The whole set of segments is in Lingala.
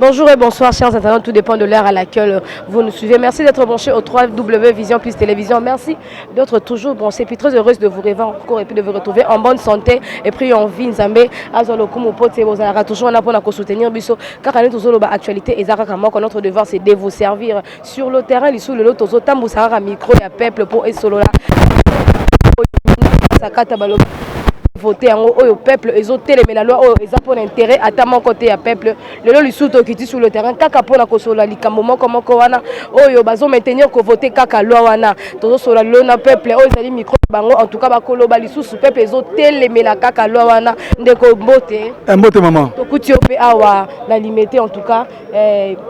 Bonjour et bonsoir chers internautes, tout dépend de l'heure à laquelle vous nous suivez. Merci d'être branchés au 3W Vision plus Télévision. Merci d'être toujours branchés. Puis très heureuse de vous revoir encore et puis de vous retrouver en bonne santé et puis en vie. Nzambe azolokumu pote bozalaka toujours on a pour soutenir biso car nous toujours actualité et zaka moi notre devoir c'est de vous servir sur le terrain lisou le tozo tambusara micro ya peuple pour et solo là. Sakata balo voter au peuple ils ont télé mais la loi ils ont pour intérêt à ta mon côté à peuple le lot lisuto qui sur le terrain kaka pona ko sola likambo moko moko wana oyo bazo maintenir ko voter kaka loi wana tozo sola le na peuple o ezali micro bango en tout cas ba koloba lisusu peuple ils ont télé mais la kaka loi wana ndeko mbote mbote maman to kuti ope awa la limiter en tout cas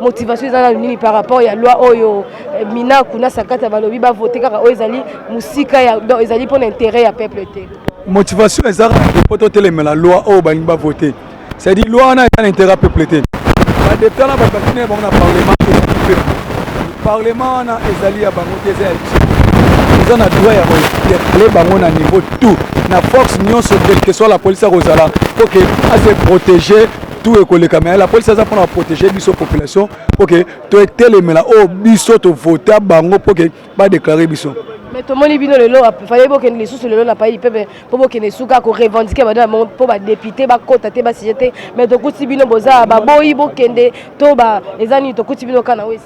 motivation ezana nini par rapport ya loi oyo mina kuna sakata balobi ba voter kaka o ezali musika ya ezali pour intérêt ya peuple te motivation ezara poto teleme la loi au balingi ba voter c'est dit loi na un intérêt peuple te ba député na ba bakine ba na parlement na ezali ya bango te ils ont droit ya aller bango na niveau tout na force nyonso quelle que soit la police à Rosala pour que à se protéger tout ekoleka mais la police ça pour protéger biso population pour que to teleme la au biso to voter bango pour que ba déclarer biso. Mais tout le monde bino lelo fallait que les sous lelo na pas pepe pour que les souka ko revendiquer ba pour ba député ba kota te ba siété mais to kuti bino boza ba boyi bo kende to ba ezani to kuti bino kana wesi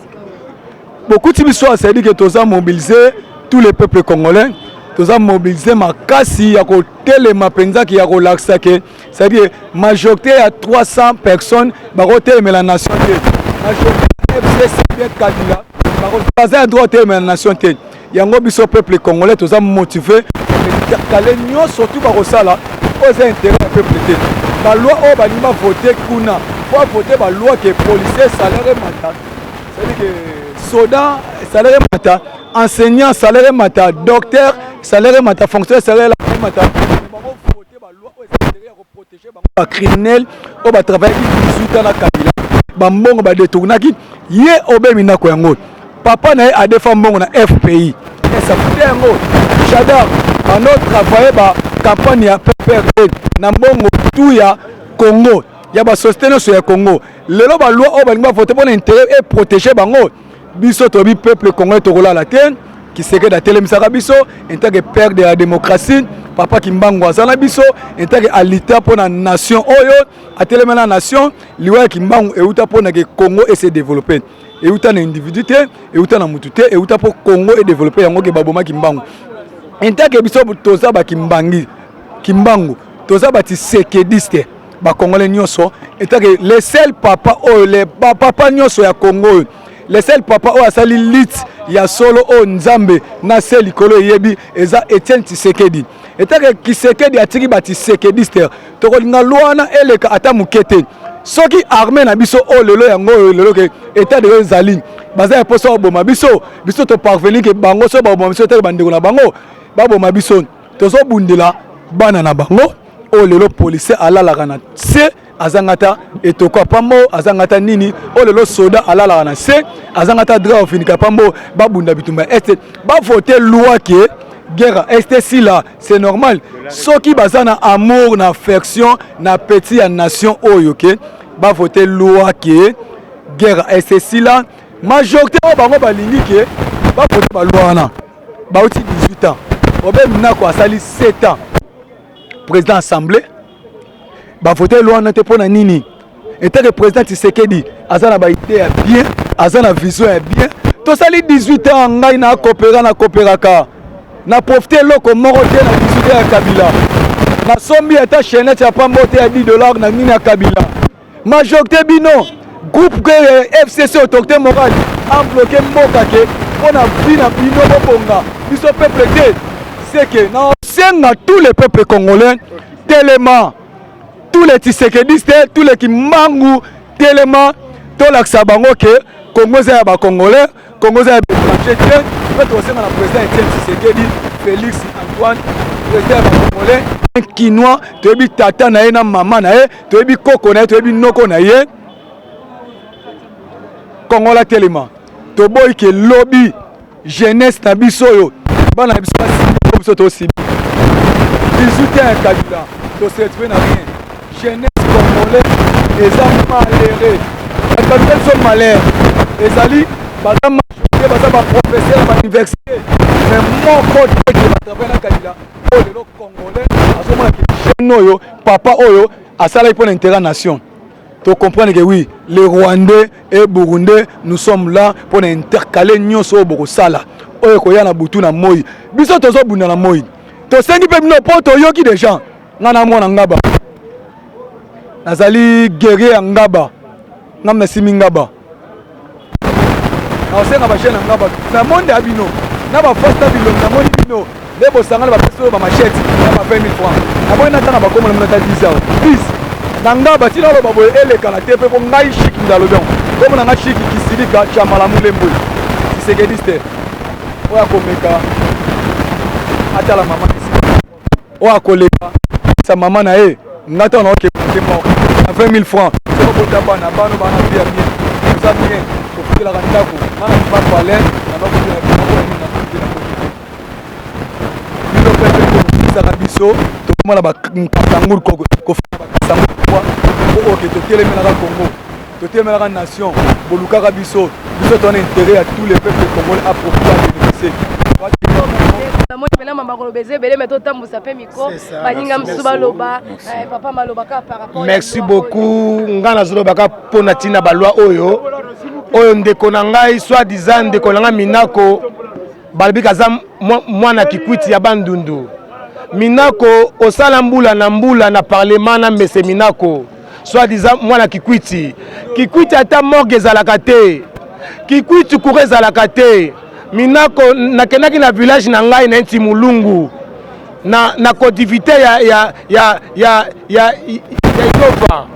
beaucoup de biso ça dit que toza mobiliser tous les peuples congolais toza mobiliser makasi ya ko telema penza ki ya ko laksa ke ça dit majorité à 300 personnes ba ko telema la nation te majorité FCC bien Kabila ba ko baza droit telema la nation te yango biso peuple congolais toza motivé kale nyo surtout ba kosala oza intérêt ya peuple te ba loi o ba nima voter kuna pour voter ba loi que policier salaire mata c'est-à-dire que soda salaire mata enseignant salaire mata docteur salaire mata fonctionnaire salaire mata ba voter ba loi o intérêt ya protéger ba criminel o ba travailler 18 ans na Kabila ba mbongo ba détournaki ye obemi na ko yango papa na a défendre mbongo na FPI et ça fait un mot j'adore à notre travail ba campagne ya PPRD na mbongo tout ya Congo ya ba société sur ya Congo lelo ba loi o ba linga voter pour intérêt et protéger bango biso to bi peuple congolais to rola la terre qui sait que da telemisa biso en tant que père de la démocratie papa Kimbangu azana biso en tant que alita pour la nation oyo a telemena la nation liwa Kimbangu e uta pour na que Congo et se développer et uta na individuité et uta na mututé et uta pour Congo et développer yango ke baboma Kimbangu en tant que biso toza ba Kimbangu toza ba tisekediste ba congolais nyonso en tant que les seuls papa o les papa nyonso ya Congo les seuls papa o asali lit ya solo o nzambe na sel likolo yebi eza Etienne Tshisekedi et tant que Tshisekedi atiki ba tisekediste to ko linga loana eleka ata mukete soki armée na biso o lelo yango lelo ke état de zali baza ya poso boma biso to parvenir ke bango so ba boma biso te bandeko na bango ba boma biso to so bundela bana na bango o lelo policier alalaka na se azangata etoko pambo azangata nini o lelo soda alalaka na se azangata draft finika pambo ba bunda bitumba est ba voter loi ke guerre est si là c'est normal soki bazana amour na affection na petit ya nation oyo ke ba voter loi ke guerre est si là majorité o bango balingi ke ba voter ba loi na ba uti 18 ans obe minako asali 7 ans président assemblée ba voter loi na te pona nini et tant que président Tshisekedi azana ba idée ya bien azana vision ya bien to sali 18 ans ngai na coopéraka na profiter loko moko te na 18 ans ya Kabila na sombi eta chaîne ya pambo te ya $10 na nini ya Kabila majorité bino groupe que FCC autorité morale a bloqué mboka ke pona bina bino bonga biso peuple te c'est que na senga tous les peuples congolais tellement tous les Tshisekedistes tous les Kimbangu tellement to laksa bango ke Congo za ya ba congolais Congo za ya étranger te fait aussi na président Etienne Tshisekedi Félix Antoine président ba congolais Kinois toyebi tata na ye na mama na ye toyebi koko na ye toyebi noko na ye Congo la tellement to boy ke lobby jeunesse na biso yo bana biso biso to sibi 18 ans Kabila to se trouver na rien jeunesse congolais eza malheureux bakalukeli so malheur ezali baza majorité baza baprofesseur ya bauniversité mais moko te ke batravaille na kalila oyo lelo congolais azomona ke jeune oyo papa oyo asalaki mpo na intérêt nation. Tu comprends que oui, les Rwandais et Burundais, nous sommes là pour intercaler nyonso au Borosala. Oyo koya na butu na moi. Biso tozo bunda na moi. To sengi pe bino poto yoki des gens. Ngana mwana ngaba. Nazali guerrier ngaba. Ngamna simi ngaba. Na osenga ba chaîne ngaba. Na monde abino. Na ba fasta bilo na monde bino. Lebo sangala ba peso ba machette. Na ba 20 000 francs. Na bona tana ba komo na 10 ans. Please. Nanga batina lo babo elekana te pe ko ngai shiki ndalobon comme nanga shiki kisilika cha malamu lembo tisekediste oya komeka atala mama oya koleka sa mama na e ngata na oke mo 20 000 francs c'est ko tamba na bano bana bien bien ça bien ko fitela kandako mana ba pale na no bien na bino pepe ko sa biso to mala ba kangul ko ok, tu es le Congo, tu es la nation, Bolukaka Bisso, nous avons intérêt à tous les peuples congolais à pouvoir bénéficier. Merci beaucoup. Ngana Zolobaka Ponatina Balwa Oyo. Oyo ndeko na ngai soi-disant ndeko na ngai Minako balbika za mwana Kikwiti ya Bandundu. Minako osala mbula na parlement na mese Minako. Soi-disant mwana Kikwiti. Kikwiti ata morgue ezalaka te. Kikwiti kure ezalaka te. Minako nakenaki na village na ngai na nti Mulungu. Na kodivite ya Itova.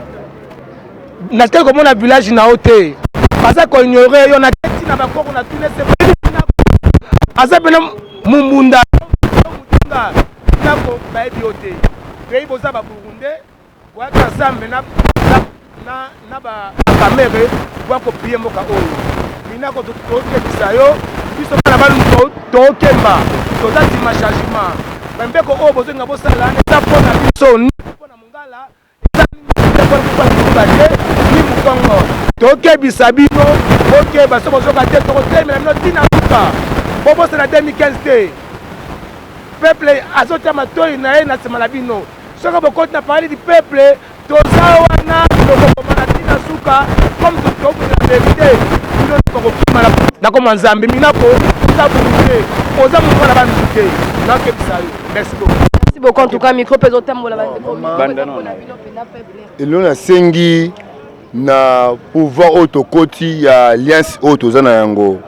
Nakenaki komona village na ote. Baza ko ignorer yo na keti na bakoko na tunese Minako. Aza pena mumbunda. Minako baebi ote. Pays boza ba Burundais. Waka sambe na ba kamere wako piye moka oyo Minako toke bisayo biso na balu tokemba tozati machangement mbeko oyo bozenga bosala eza pona biso ni pona mungala ni mukongo toke bisabino oke baso bozoka te tokotemela bino tina suka bobosala 2015 te peuple azota matoi na ye na sema na bino soka bokoti na parler du peuple toza wana lokokomana tina suka comme tokobuna vérité bino tokokimala nakoma nzambe Minako oza bunde oza mwana banduke nakebisa yo. Merci beaucoup en tout cas micro peso tambola elo na sengi na pouvoir autokoti ya alliance auto za na yango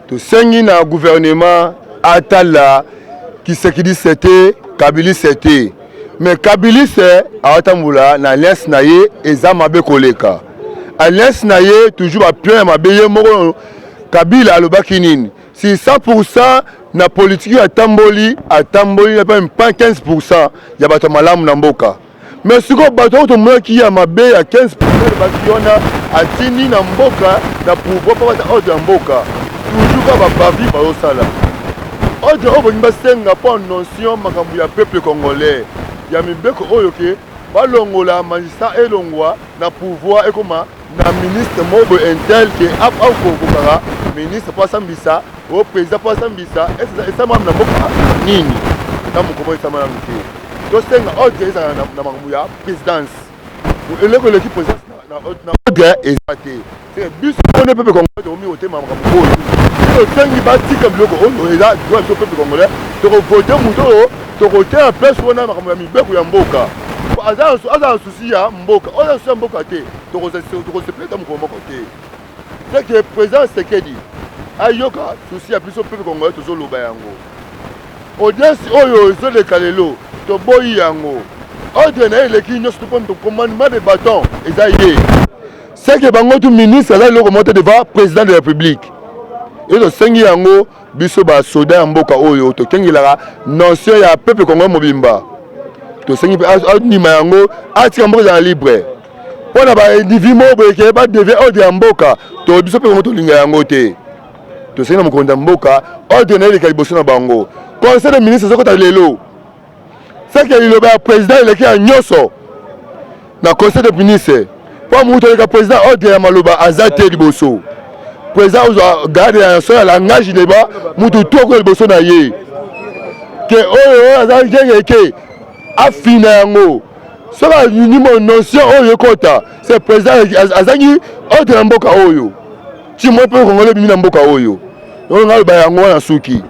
to sengi na gouvernement atala Kisekedi sete Kabili sete mais Kabili se atambola na alliance na ye eza mabe koleka alliance na ye toujours ba plein mabe ye moko Kabila alobaki nini si 100% na politique ya tamboli na pas 15% ya bato malamu na mboka mais siko bato to moki ya mabe ya 15% bakiona atini na mboka na pouvoir pa bata ordre ya mboka toujours ba bavi ba osala ordre obo ngba senga pa notion makambu ya peuple congolais ya mibeko oyo ke balongola magistrat elongwa na pouvoir ekoma na ministre mobo intel ke ap kokara ministre pa sambisa au président pa sambisa esa mam na mboka nini na mukomo esa mam te to senga ordre esa na makambu ya présidence eleko l'équipe présidence na ordre ezate c'est biso on peut congolais omi ote makambu oyo to sengi batika biloko oyo eza droit to peuple congolais to voter muto to côté en place wana makambu ya mibeko ya mboka aza souci ya mboka oza souci ya mboka te to se plaindre mukomo côté c'est que président Sekedi ayoka souci ya biso peuple congolais tozoloba yango audience oyo ezoleka lelo toboyi yango ordre na eleki nyonso toponi commandement de bâton eza ye c'est que bango tu ministre aza eloko moto devant président de la république et tosengi yango biso basoda ya mboka oyo tokengelaka nation ya peuple congolais mobimba tosengi mpe andima yango atika mboka ezala libre mpona baindividu moko boyeke badevie ordre ya mboka to biso mpe kongo tolinga yango te tosengi na mokonzi ya mboka ordre na eleka liboso na bango conseil de ministre ezokota lelo seke liloba ya président eleki ya nyonso na conseil de ministre po mutu oleka président ordre ya maloba aza te liboso président garde ya nation ya langage leba mutu toko liboso na ye ke oyo aza ngenge ke afina yango soka nimo notion oyo ekota c'est président azangi ordre na mboka oyo timwe mpe kongole bimi na mboka oyo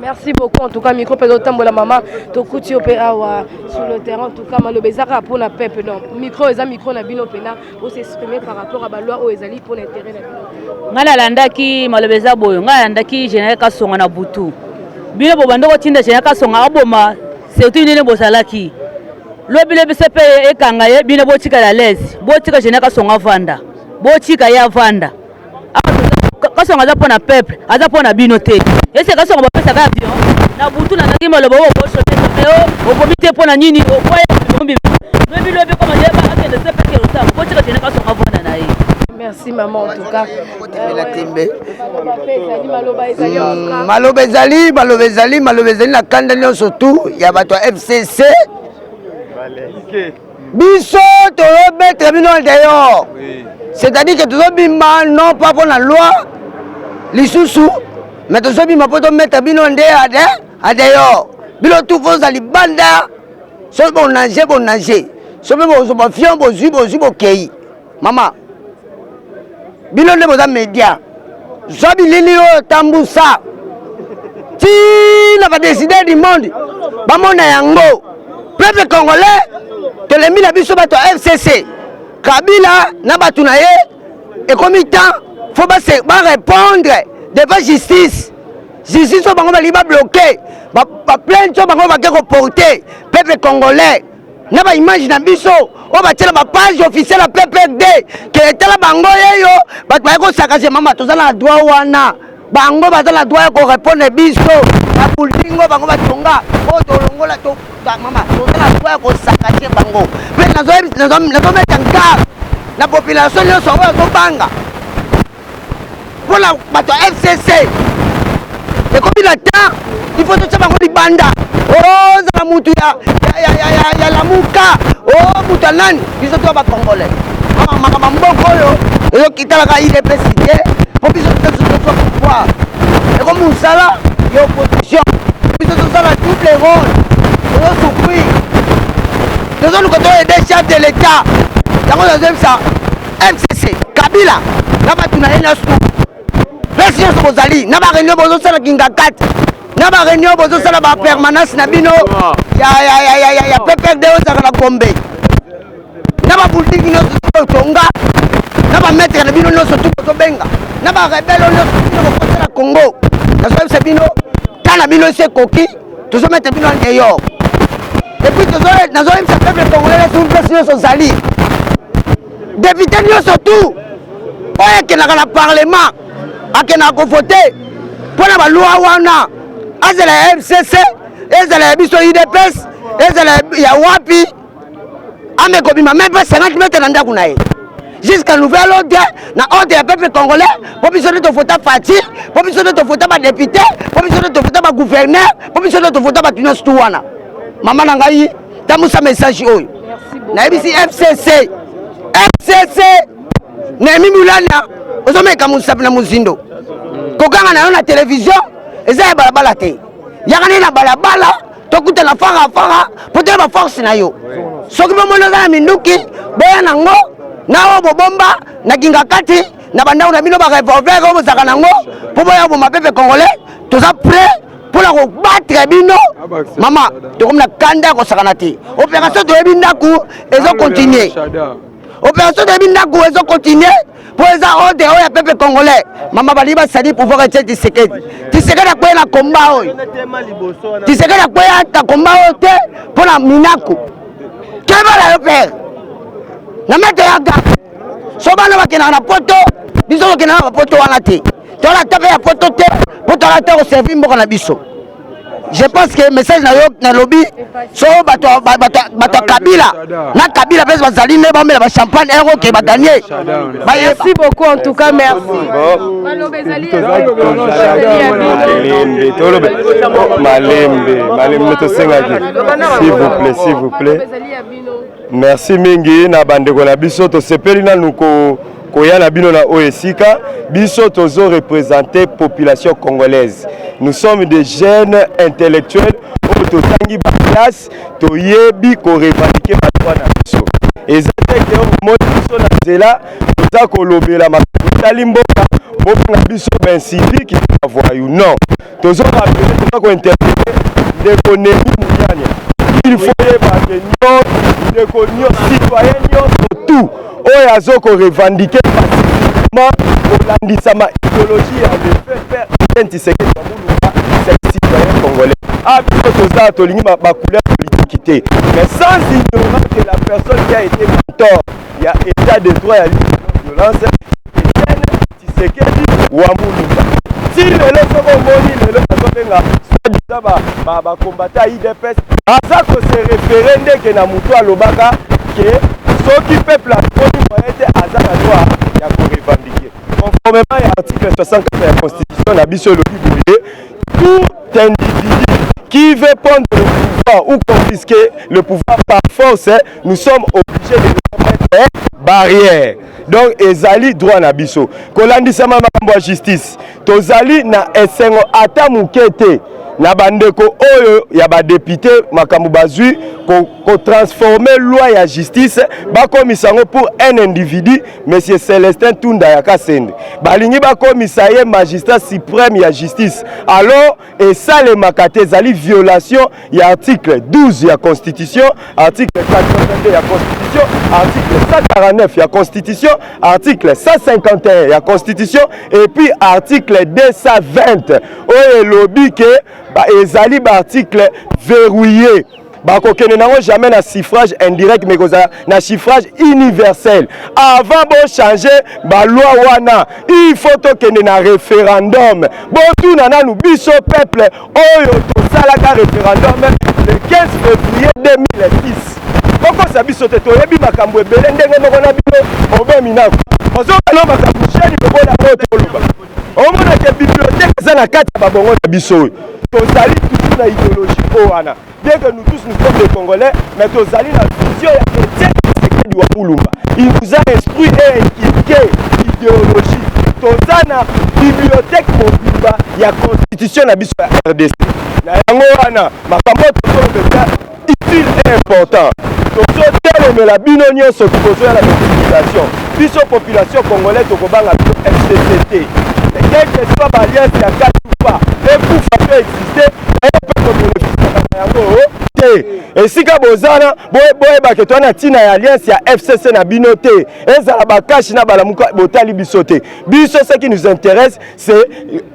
merci beaucoup en tout cas micro peut tambola maman to kuti opé awa sur le terrain en tout cas malobezaka pour na peuple non micro eza micro na bino pena pour s'exprimer par rapport à ba loi o ezali pour l'intérêt na bino ngala landaki malobeza boyo ngala landaki général Kasonga na butu bino bo bandoko tinda général Kasonga aboma c'est tout nene bosalaki lobile bisepe ekanga ye bino botika la l'aise botika général Kasonga vanda botika ya vanda Kasonga aza pona peuple aza pona bino te ese Kasonga bapesa ka avion na butu na naki maloba o bosote mais o bomite pona nini o kwa bombi lobi lobi comme je ba akende sepe ke rosa botika général Kasonga vanda na ye. Merci maman en tout cas. Malobezali na kanda nyonso tu ya bato FCC. Biso to mettre bino dehors. C'est-à-dire que tous bimba non pas pour la loi. Lisusu mais tous bimba pour mettre bino dehors. Bilo tout faut ali banda. So bon nager. So bon fion bo kei. Maman bino ne boza média zobi lili o tambusa ti na va décider du monde ba mona yango peuple congolais te le mina biso bato FCC Kabila na batu na ye et comme temps faut ba répondre devant justice so bango ba liba bloquer ba plainte so bango ba ko porter peuple congolais na ba image na biso o ba tela ba page officielle à PPRD que tela bango yeyo ba ko sakaje mama tozala droit wana bango bazala droit ko répondre biso ba buldingo bango ba tonga o tolongola to mama tozala droit ko sakaje bango mais nazo mettre en garde la population yo so ko banga pour la bato FCC et comme il attend il faut tout ça bango di banda oh za mutu ya la muka oh mutanani biso to ba congolais mama mboko yo kitala ka ile pesite pour biso to pouvoir et comme musala yo opposition biso to ça la double rôle yo souffrir nous ko to aider chef de l'état yango deuxième ça MCC Kabila na batuna ena sou président Bozali na ba réunion bozo sala kinga 4 na ba réunion bozo sala ba permanence na bino ya PPRD o sala na Gombe na ba politique no tonga na ba mettre na bino no surtout ko benga na ba rebelle no surtout ko sala Congo na so se bino kana bino se koki to so mettre bino dehors et puis to so na so se peuple congolais sur président Sozali député no surtout oye ke na parlement akena ko voter pour la loi wana azela FCC ezela biso IDPS ezela ya wapi ame ko bima même pas 50 mètres na ndaku na ye jusqu'à nouvel ordre na ordre ya peuple congolais pour biso de voter Fati pour biso de voter ba député pour biso de voter ba gouverneur pour biso de voter ba tunas tuwana mama na ngai tamusa message oyo na bisi FCC na mimi mulana ozomeka musapi na muzindo kokanga na yo na télévision eza ya balabala te yakane na balabala tokuta na fara pote ba force na yo soki bomona za minduki boya nango na obo bomba na kinga kati na bandao na bino ba revolver obo zaka nango po boya bo mapepe congolais toza prêt pour la battre bino mama to comme na kanda ko sakana te opération de bindaku ezo continuer opération de bindaku ezo continuer pour les ordres de peuple congolais mama baliba sali pouvoir être Tshisekedi a quoi na combat oyo Tshisekedi a quoi ta combat oyo pour la minaku keba la père na mete ya ga so bana bakena na poto biso bakena na poto wana te to la tape ya poto te pour to la terre servir mboka na biso. Je pense que le message na lobby so bato Kabila na Kabila pèse bazali ne ba mela ba champagne ero ke ba gagner. Merci beaucoup en tout cas, merci. Malembe to senga s'il vous plaît. Merci mingi na bandeko na biso to sepeli na nuko koya na bino na Oesika biso tozo représenter population congolaise. Nous sommes des jeunes intellectuels to tangi ba classe to yebi ko revendiquer ba droit na biso. Ezate ke o moni biso na zela to ko lobela makutali mboka na biso ben civique qui voyou non. Tozo rappeler to ko interpréter de konemi munyanya. Il faut de cognon citoyen tout oyo azoko revendiquer pacifiquement kolandisama idéologie ya le faire Tshisekedi Tshilombo c'est citoyen congolais biso toza tolingi ba couleur politique te mais sans ignorer que la personne qui a été mentor il y a état de droit ya violence Tshisekedi Wambulumba si lelo soko moni lelo azobenga ba combattant IDPS aza ko se référer ndeke na mutu alobaka ke soki peuple akoni moyen te aza na droit ya ko revendiquer conformément à l'article 64 de la constitution na biso lobi boye tout individu qui veut prendre le pouvoir ou confisquer le pouvoir par force nous sommes obligés de mettre barrière. Donc ezali droit na biso kolandisama makambo ya justice tozali na esengo ata mukete na bandeko oyo ya ba député makambo bazui ko transformer loi ya justice bakomisa ngo pour un individu monsieur Célestin Tunda ya Kasende balingi bakomisa ye magistrat suprême ya justice alors et ça les makate ezali violation ya article 12 ya constitution article 82 ya constitution article 149 ya constitution article 151 ya constitution et puis article 220 oyo elobi ke ezali ba article verrouillé bakokene nango jamais na suffrage indirect mais koza na suffrage universel avant bon changer ba loi wana il faut tokende na référendum botuna nanu biso peuple oyo tosalaka référendum le 15 février 2006 poko sa biso te toyebi makambo ebele ndenge moko na bino obeminako ozokana makambo cheni bobola otoloba omona ke bibliothèque za na kati ya babongo na biso tozali toujours na idéologie wana bien que nous tous nous sommes des Congolais mais tozali na vision ya Etienne Tshisekedi Wambulumba il nous a instruit et inculqué idéologie toza na bibliothèque mobimba ya constitution na biso ya RDC na yango wana makambo tozolobeka utile et important tozotelemela bino nyonso tokozwa na population biso population congolaise tokobanga FCCT quel que soit l'alliance ya kati ou pas et pour faire exister esika bozana boyeba ke toana ntina ya alliance ya FCC na bino te ezala bakashi na balamuka botali biso te biso ce qui nous intéresse c'est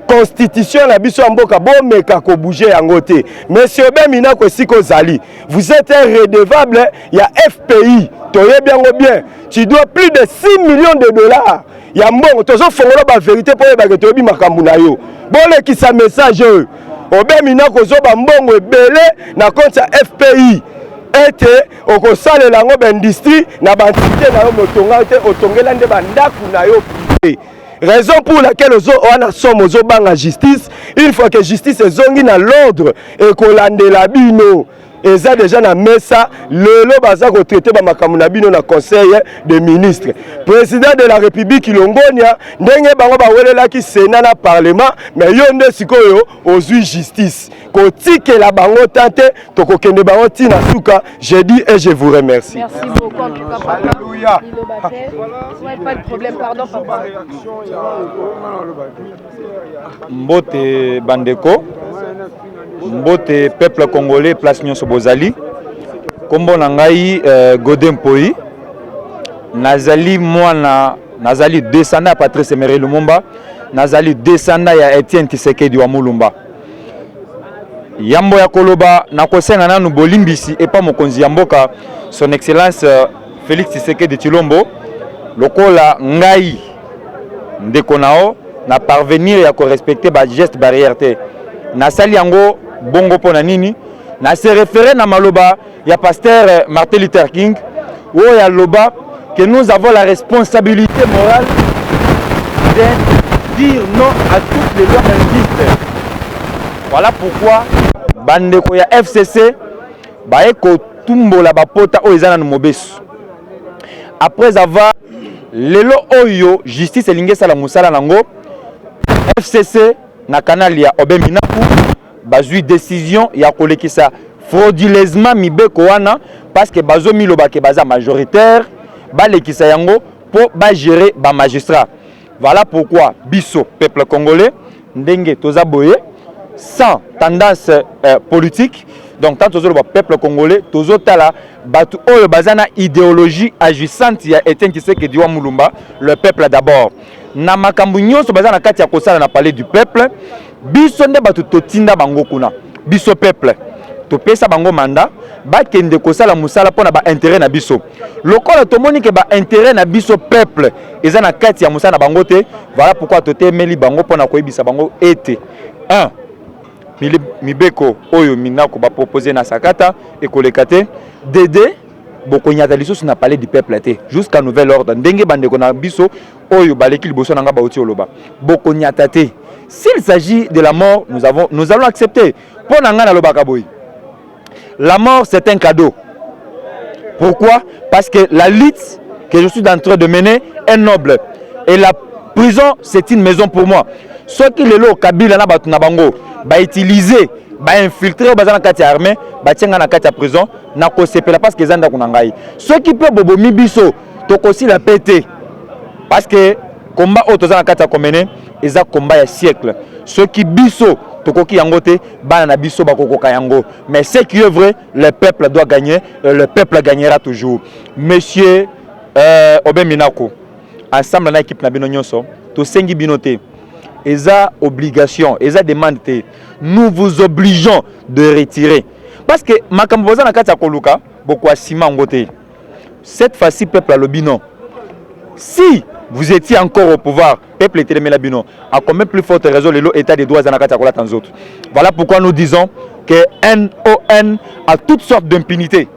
constitution na biso mboka bomeka ko bouger yango te monsieur Bemina ko siko zali vous êtes un redevable ya FPI toyebi yango bien tu dois plus de 6 millions de dollars ya mbongo tozo fongola ba vérité po yeba ke toyebi makambu na yo bolekisa message oyo Obemina kozoba mbongo ebele na compte ya FPI ete okosalela yango baindustrie na bantité na yo motonga te otongela nde bandaku na yo privé raison pour laquelle wana somme ozobanga justice il faut que justice ezongi na l'ordre ekolandela bino eza déjà na mesa lelo baza ko traiter ba makambo na bino na conseil des ministres président de la république Longonia ndenge bango bawelela ki sénat na parlement mais yo nde sikoyo ozui justice ko tikela bango tante to ko kende bango tina suka je dis et je vous remercie. Merci beaucoup en tout cas. Alléluia. Pas de problème, pardon papa. Mbote bandeko mbote peuple congolais place nyonso bozali kombo na ngai Godin Poi nazali mwana nazali descendant ya Patrice Emery Lumumba nazali descendant ya Etienne Tshisekedi wa Mulumba yambo ya koloba na kosenga nanu bolimbisi epa mokonzi ya mboka son excellence Félix Tshisekedi Tshilombo lokola ngai ndeko nao na parvenir ya ko respecter ba geste barrière te nasali yango bongo pona nini na se référer na maloba ya pasteur Martin Luther King où ya loba que nous avons la responsabilité morale de dire non à toutes les lois injustes. Voilà pourquoi bandeko ya FCC bae ko tumbola bapota oyo eza nanu mobesu. Après avoir lelo oyo justice elingi esala mosala nango, FCC na canal ya Obé Minaku bazui décision ya kolekisa frauduleusement mibeko wana parce que bazo miloba ke baza majoritaire balekisa yango pour ba gérer ba magistrat. Voilà pourquoi biso peuple congolais ndenge toza boye sans tendance politique. Donc tant tozo le peuple congolais tozo tala batu oyo bazana idéologie agissante ya Etienne Tshisekedi wa Mulumba, le peuple d'abord. Na makambu nyonso bazana kati ya kosala na palais du peuple, biso nde batu totinda bango kuna. Biso peuple to pesa bango mandat ba kende kosala musala pona ba intérêt na biso. Lokola tomoni ke ba intérêt na biso peuple ezana kati ya musala na bango te. Voilà pourquoi totemeli bango pona koyebisa bango ete 1 mibeko oyo minako ba proposer na sakata et kolekate Dédé boko nyata lisusu na parler du peuple te jusqu'à nouvel ordre ndenge bandeko na biso oyo baleki liboso nanga ba oti oloba boko nyata te. S'il s'agit de la mort, nous allons accepter. Pour nanga na lobaka boy. La mort c'est un cadeau. Pourquoi? Parce que la lutte que je suis en train de mener est noble et la prison c'est une maison pour moi. Ceux qui le lo Kabila na batu na bango ba utiliser ba infiltrer bazana kati armée ba tienga na kati ya prison na ko sepela parce que zanda kuna ngai ceux qui peut bobomi biso to kosi la pété parce que combat auto zana kati ya komene eza combat ya siècle ceux qui biso to koki yango te bana na biso ba kokoka yango mais ce qui est vrai le peuple doit gagner le peuple gagnera toujours. Monsieur Obé Minaku ensemble na équipe na bino nyonso to sengi binote eza obligation, eza demande. Nous vous obligeons de retirer. Parce que makamboza na kati ya koluka beaucoup asima ngote. Cette fois-ci peuple a le bino. Si vous étiez encore au pouvoir, peuple était le bino. À combien plus forte raison le état des droits na kati ya kola tanzoto. Voilà pourquoi nous disons que NON a toutes sortes d'impunité.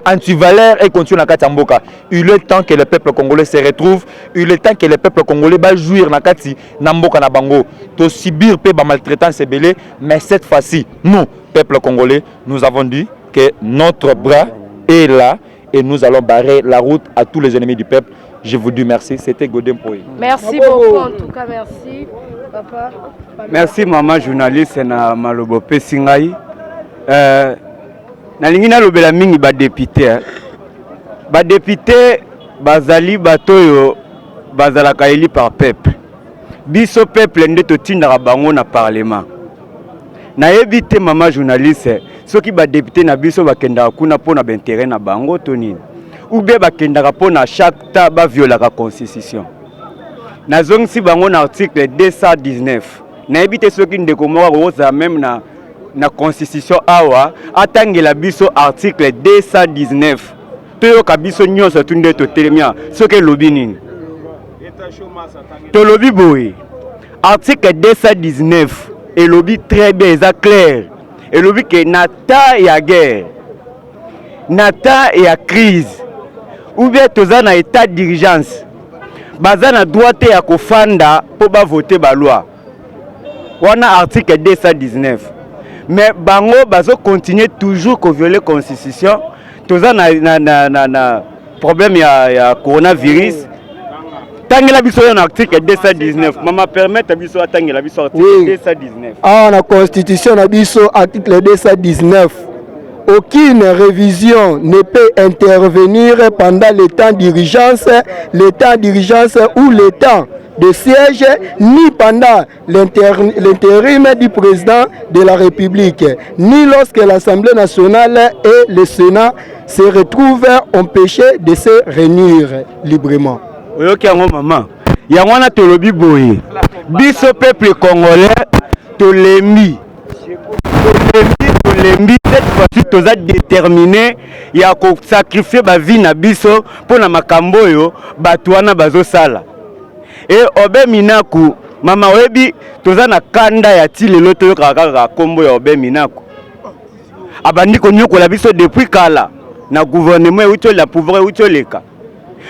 Antivaleur et continue na kati mboka. Il est temps que le peuple congolais se retrouve, il est temps que le peuple congolais va jouir na kati na mboka na bango, to subir pe ba maltraitance belé, mais cette fois-ci, nous, peuple congolais, nous avons dit que notre bras est là et nous allons barrer la route à tous les ennemis du peuple. Je vous dis merci, c'était Godem Poy. Merci beaucoup en tout cas, merci papa. Merci maman journaliste na Malobo Pesingai. Nalingi na lobela mingi ba député bazali batoyo bazalaka eli par peuple biso peuple nde totindaka bango na parlement na yebite mama journaliste soki ba député na biso bakendaka kuna pona ba intérêt na bango to nini ou bien bakendaka pona chaque ta ba violaka constitution nazongisi bango na article 219 na yebite soki ndeko moko oza même na constitution awa atangela biso article 219 toyoka biso nyonso tunde totelemia soki lobi nini tolobi boye article 219 elobi très bien eza clair elobi ke na ta ya guerre na ta ya crise ou bien toza na état d'urgence baza na droit te ya kofanda po bavote baloi wana article 219. Mais bango bazo continuer toujours ko violer constitution toza na problème ya coronavirus tangela biso na article 219 mama permettre biso atangela biso article 219 na constitution na biso article 219 aucune révision ne peut intervenir pendant le temps d'urgence ou le temps de siège ni pendant l'intérim du président de la République, ni lorsque l'Assemblée nationale et le Sénat se retrouvent empêchés de se réunir librement. Oyoki yango maman, yango na tolobi boye. Biso peuple congolais tolembi cette fois-ci toza déterminé ya ko sacrifier ba vie na biso pona makambo yo bato wana bazosala. Et Obé Minaku, mama webi, toza na kanda ya ti lelo toyoka kaka kombo ya Obé Minaku. Abandi konyoko la biso depuis kala na gouvernement uto la pouvoir uto leka.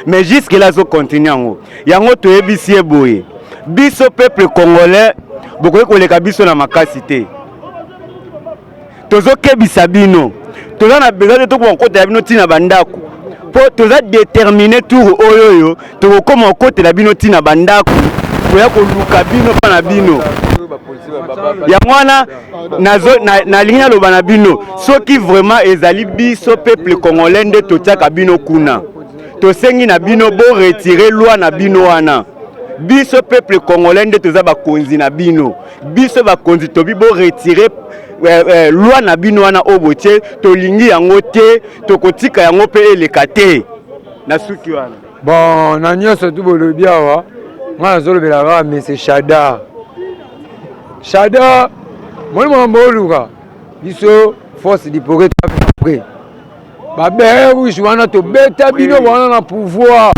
Mais jusque là zo continue yango. Yango toyebi sie boye. Biso peuple congolais, boko koleka biso na makasi te. tozokebisa bino toza na besoin de tokoma kokotela bino ntina bandako mpo toza détermine tour oyoyo tokokoma kokotela bino ntina bandako koya koluka bino mpa na bino yango wana nalingi naloba na bino soki vraiment ezali biso peuple congolais nde totiaka bino kuna tosengi na bino boretire loi na bino wana biso peuple congolais nde toza bakonzi na bino biso bakonzi tobi boretire loi na bino wana oyo botie tolingi yango te tokotika yango mpe eleka te na suki wana bon na nyonso tu bolobi awa nga nazolobela kaka mese Shada moni mambo oluka biso force dipoke après babere rouge wana tobeta bino wana na pouvoir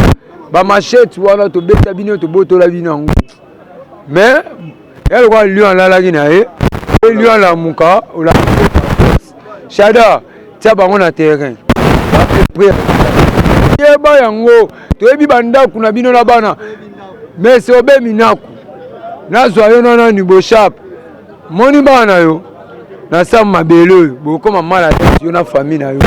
bamachete wana tobeta bino tobotola bino yango mais yalokwa lion alalaki na ye lion alamuka Shada tia bango na terrain yeba yango toyebi bandako na bino na bana mais se obemi naku nazwa yo nana ni boshap moni bana yo na sam mabele oyo bokoma mala tete yo na famille na yo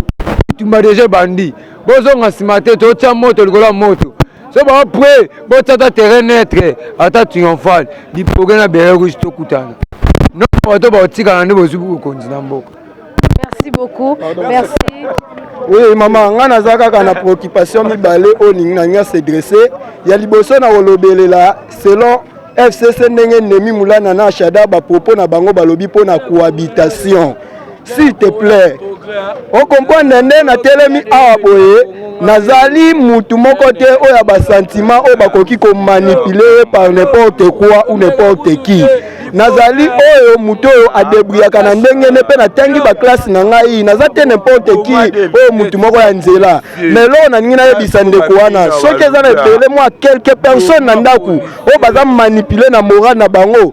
tumba déjà bandi bozonga nsima te totia moto likolo ya moto so baapres botata terrain netre ata triomphal lipoke na bere rouge tokutana non bato baotikana nde bozwi bokonzi na mboka. Merci beaucoup. Merci. Oui, maman, nga naza kaka na préoccupation mibale o ningi na nga se dresser ya liboso na kolobelela selon FCC ndenge nemi mulana na Shada ba propos na bango balobi po na cohabitation. S'il te plaît. On comprend nende na telemi awa boye nazali mutu moko te oya ba sentiment o bakoki ko manipuler par n'importe quoi ou n'importe qui. Nazali oyo mutu oyo adebriaka na ndenge ne pe na tangi ba classe na ngai nazate n'importe qui oyo mutu moko ya nzela mais lo na ningi na yebisa ndeko wana soki eza na ebele moi quelques personnes na ndaku oyo baza manipuler na moral na bango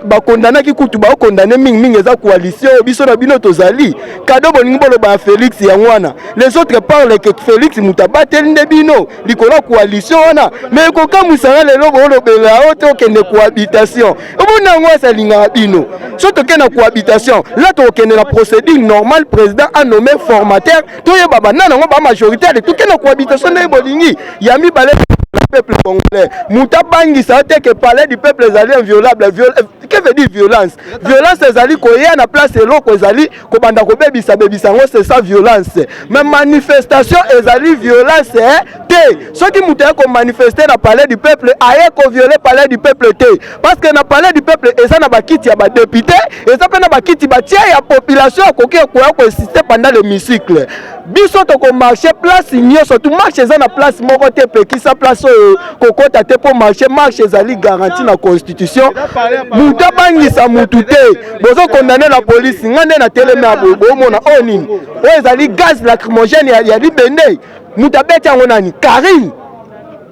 bakondamnaki kutu bakondamne mingi eza coalition biso na bino tozali kado boningi boloba ya Félix yango wana les autres parlent que Félix mutu abateli nde bino likolo coalition wana mais ekokamwisanga lelo bolobela oyo te okende cohabitation obona ça linga bino surtout que na cohabitation là to que la procédure normale président a nommé formateur to yeba nana ngo ba majoritaire tout que na cohabitation na bolingi yami balé peuple congolais muta bangi ça te que parler du peuple ezali inviolable que veut dire violence ezali koya na place eloko ezali ko banda ko bebisa ngo c'est ça violence mais manifestation ezali violence te soki muta ko manifester na parler du peuple aye ko violer parler du peuple te parce que na parler du peuple eza na bakiti ya ba député eza pe na bakiti batia ya population akoki ko insister pendant l'hémicycle biso to ko marcher place nyoso tout marche eza na place moko te pe ki sa place kokota te po marché ezali garanti na constitution muta bangisa mutu te bozo condamner la police ngande na teleme abo mona onini o ezali gaz lacrymogène ya libende muta beti yango nani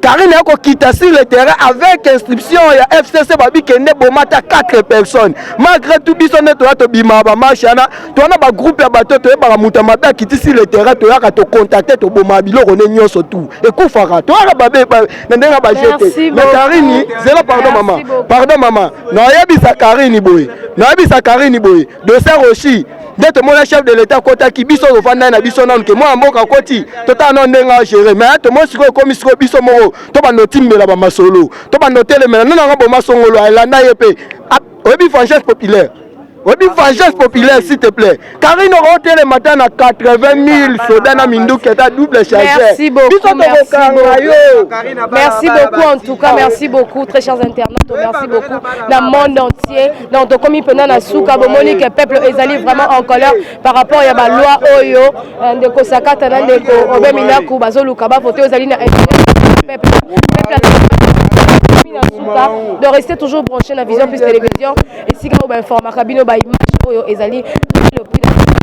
Karine yako kita sur le terrain avec inscription ya FCC babi kende bomata 4 personnes malgré tout biso ne to bima ba machana to na ba groupe ya bato to ba muta mabe kiti sur le terrain to yaka to contacter to boma biloko ne nyonso tout ekufaka to yaka babe na ndenga ba jeter mais Karine zela pardon maman na yebisa Karine boy de Sarochi d'être mon chef de l'état kota ki biso ofanda na biso na nke moi mboka koti tota non ndenga gérer mais to mo siko komi siko biso moko to ba notimbela ba masolo to ba notele mena non nga bo masongolo alanda yepe obi vengeance populaire s'il te plaît Karine Rotel le matin à 80 000 soldats na minduki eta double chargeur. Merci beaucoup. Merci beaucoup en tout cas, merci beaucoup très chers internautes, merci beaucoup dans le monde entier. Donc comme il pendant na souka bomoni que peuple ezali vraiment en colère par rapport à la loi oyo ndeko sakata na ndeko obemina ku bazoluka ba voter ezali na peuple de rester toujours branché dans Vision Plus Télévision et si vous informez Kabino ba image oyo ezali le prix